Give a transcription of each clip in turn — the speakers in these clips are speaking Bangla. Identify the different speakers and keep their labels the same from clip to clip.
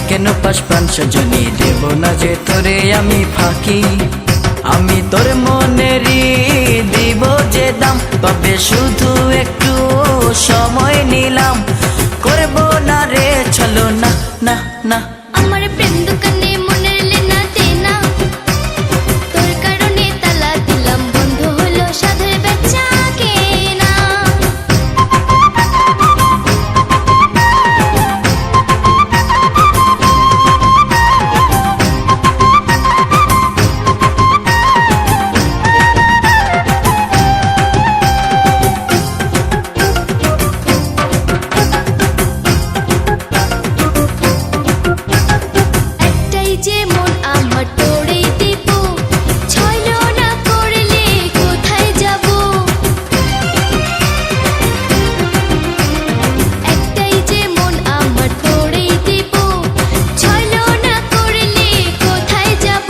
Speaker 1: কেন পাশ প্রাণ সজনী, দেব না যে তোরে আমি ফাঁকি। আমি তোর মনেরই দিব যে দাম, তবে শুধু একটু সময় নিলাম। করব না রে চলো না না না।
Speaker 2: আমার প্রেম দোকানে মনের লেনা দেনা, তোর কারণে তালা দিলাম, বন্ধ হলো সাধের বেচা কেনা। একটাই যে মন আমার তোরে দিব, ছইল না করলে কোথায় যাব? একটাই যে মন আমার তোরে দিব, ছইল না করলে কোথায় যাব?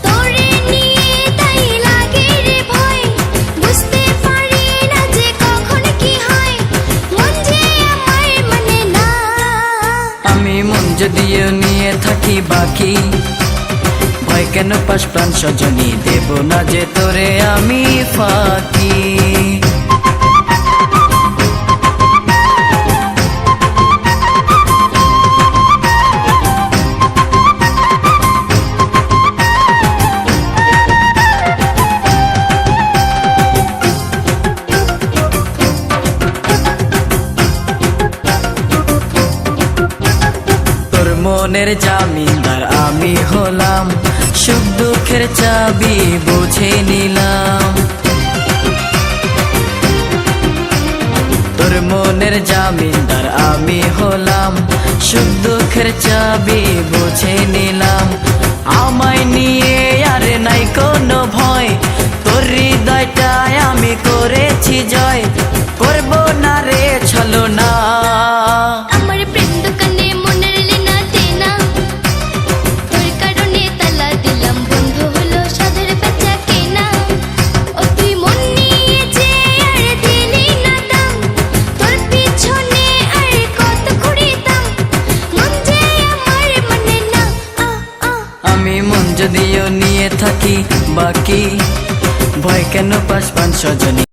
Speaker 2: তোরে নিয়ে তাই লাগে রে ভয়, বুঝতে পারি না যে কখন কি হয়, মন যে আমার মানে না।
Speaker 1: আমি মন যদিও নিয়ে থাকি বাকি, ভয় কেন পাশ প্রাণ সজনী, দেব না যে তোরে আমি ফাঁকি। তোর মনের জামিনদার আমি হলাম, সুখ দুঃখের চাবি বুঝে নিলাম। তোর মনের জামিনদার আমি হলাম, সুখ দুঃখের চাবি বুঝে নিলাম। আমায় নিয়ে আর নাই কোনো ভয়, তোর হৃদয়টায় আমি করেছি জয়। করব না রে চলো না।
Speaker 2: আমার প্রেম দোকানে মনের লেনা দেনা, তোর কারণে তালা দিলাম, বন্ধ হলো সাধের বেচা কেনা। ও তুই মন নিয়ে যে আর দিলি না দাম, তোর পিছনে আর কত ঘুরিতাম, মন যে আমার মানে না।
Speaker 1: আমি মন যদিও নিয়ে থাকি বাকি, ভয় কেন পাশ প্রাণ সজনী।